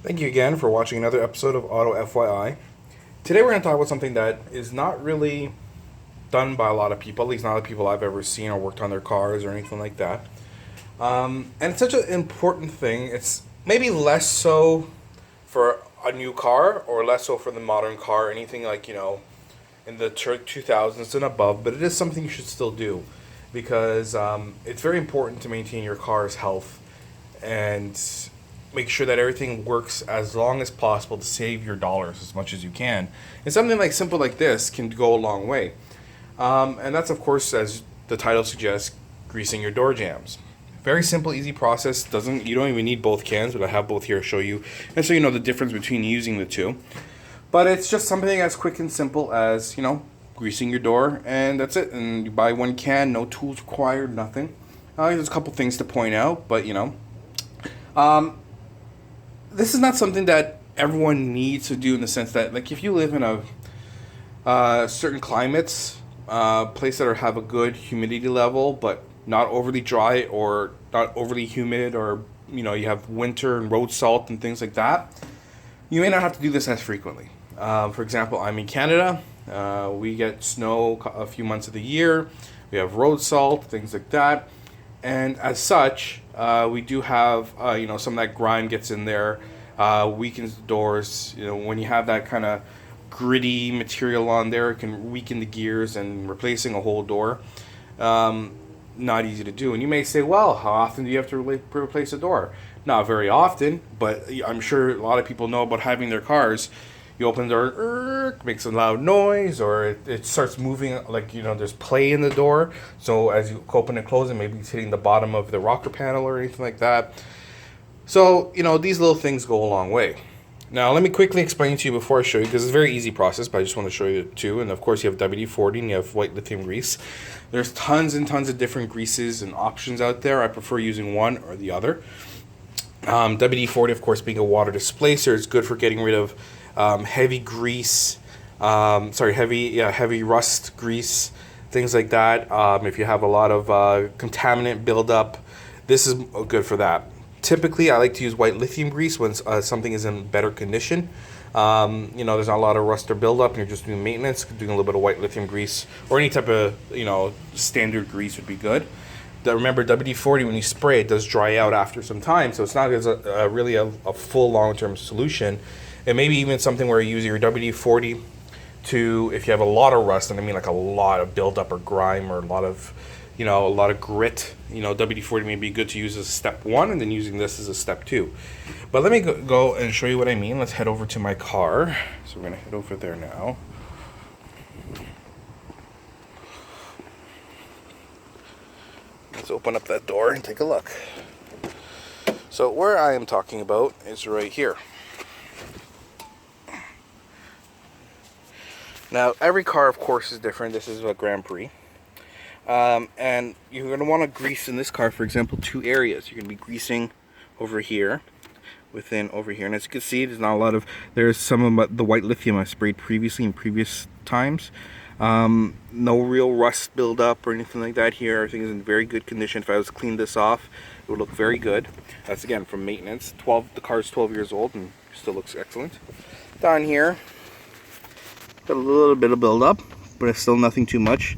Thank you again for watching another episode of Auto FYI. Today we're going to talk about something that is not really done by a lot of people, at least not the people I've ever seen or worked on their cars or anything like that. And it's such an important thing. It's maybe less so for a new car or less so for the modern car, anything like, in the 2000s and above, but it is something you should still do because it's very important to maintain your car's health and make sure that everything works as long as possible to save your dollars as much as you can. And something like simple like this can go a long way. And that's, of course, as the title suggests, greasing your door jambs. Very simple, easy process. You don't even need both cans, but I have both here to show you, and so you know the difference between using the two. But it's just something as quick and simple as greasing your door, and that's it. And you buy one can, no tools required, nothing. There's a couple things to point out, but this is not something that everyone needs to do in the sense that, like, if you live in a certain climates, place that have a good humidity level, but not overly dry or not overly humid, or you have winter and road salt and things like that, you may not have to do this as frequently. For example, I'm in Canada. We get snow a few months of the year. We have road salt, things like that. And as such, we do have, some of that grime gets in there, weakens the doors. When you have that kind of gritty material on there, it can weaken the gears, and replacing a whole door, not easy to do. And you may say, well, how often do you have to replace a door? Not very often, but I'm sure a lot of people know about having their cars. You open the door, makes a loud noise, or it starts moving, like, there's play in the door. So as you open and close it, maybe it's hitting the bottom of the rocker panel or anything like that. So, these little things go a long way. Now, let me quickly explain to you before I show you, because it's a very easy process, but I just want to show you it too. And of course, you have WD-40 and you have white lithium grease. There's tons and tons of different greases and options out there. I prefer using one or the other. WD-40, of course, being a water displacer, is good for getting rid of heavy grease, heavy rust grease, things like that. If you have a lot of contaminant buildup, this is good for that. Typically, I like to use white lithium grease when something is in better condition. There's not a lot of rust or buildup, and you're just doing maintenance. Doing a little bit of white lithium grease or any type of standard grease would be good. Remember, WD-40, when you spray, it does dry out after some time, so it's not as really a full long-term solution. And maybe even something where you use your WD-40 to, if you have a lot of rust, and I mean like a lot of buildup or grime or a lot of grit, WD-40 may be good to use as step one, and then using this as a step two. But let me go and show you what I mean. Let's head over to my car. So we're going to head over there now. Let's open up that door and take a look. So where I am talking about is right here. Now, every car, of course, is different. This is a Grand Prix. And you're going to want to grease in this car, for example, two areas. You're going to be greasing over here, over here. And as you can see, there's some of the white lithium I sprayed previously in previous times. No real rust buildup or anything like that here. Everything is in very good condition. If I was to clean this off, it would look very good. That's, again, from maintenance. The car is 12 years old and still looks excellent. Down here, got a little bit of buildup, but it's still nothing too much.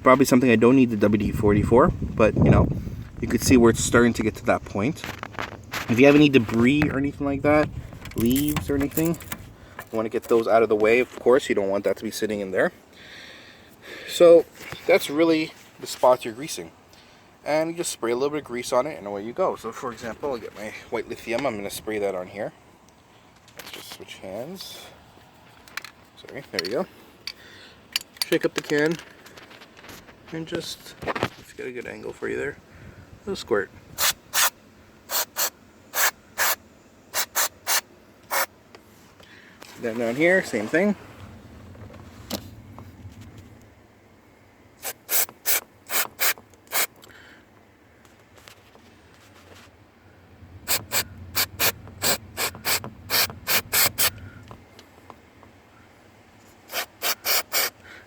Probably something I don't need the WD-40 for, but you could see where it's starting to get to that point. If you have any debris or anything like that, leaves or anything, you want to get those out of the way. Of course, you don't want that to be sitting in there. So that's really the spots you're greasing. And you just spray a little bit of grease on it, and away you go. So for example, I'll get my white lithium. I'm going to spray that on here. Let's just switch hands. Sorry, there you go. Shake up the can. And just, let's get a good angle for you there. A little squirt. Then down here, same thing.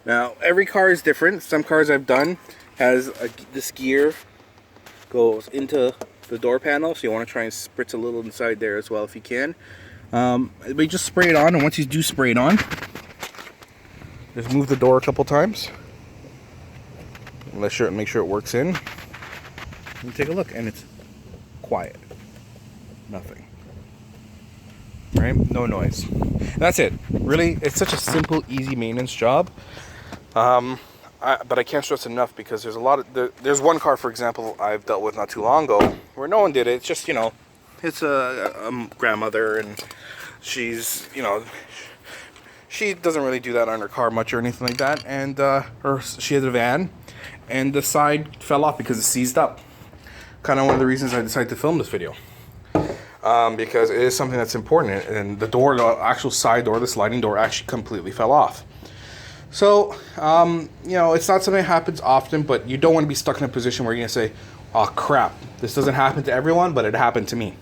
Now, every car is different. Some cars I've done has this gear goes into the door panel, so you want to try and spritz a little inside there as well if you can. But you just spray it on, and once you do spray it on, just move the door a couple times. Make sure it works in. And take a look, and it's quiet. Nothing. Right? No noise. And that's it. Really, it's such a simple, easy maintenance job. But I can't stress enough, because there's a lot of there's one car, for example, I've dealt with not too long ago where no one did it. It's just, you know, it's a grandmother, and she's, you know, she doesn't really do that on her car much or anything like that, and she had a van, and the side fell off because it seized up. Kind of one of the reasons I decided to film this video, because it is something that's important, and the door, the actual side door, the sliding door, actually completely fell off. So, you know, it's not something that happens often, but you don't want to be stuck in a position where you're going to say, oh crap, this doesn't happen to everyone, but it happened to me.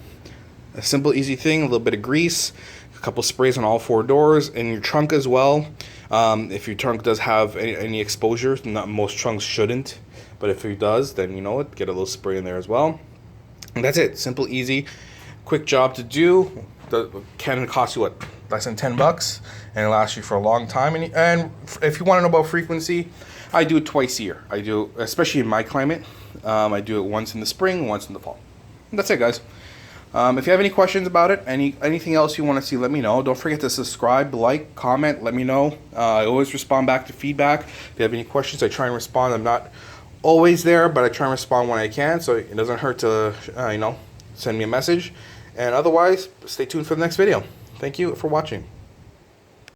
A simple, easy thing, a little bit of grease, a couple sprays on all 4 doors, and your trunk as well. If your trunk does have any exposure, not most trunks shouldn't, but if it does, then you know what, get a little spray in there as well. And that's it, simple, easy, quick job to do. The can cost you what, less than $10, and it lasts you for a long time. And if you want to know about frequency, I do it twice a year. I do, especially in my climate, I do it once in the spring, once in the fall. And that's it, guys. If you have any questions about it, anything else you want to see, let me know. Don't forget to subscribe, like, comment, let me know. I always respond back to feedback. If you have any questions, I try and respond. I'm not always there, but I try and respond when I can, so it doesn't hurt to, you know, send me a message. And otherwise, stay tuned for the next video. Thank you for watching.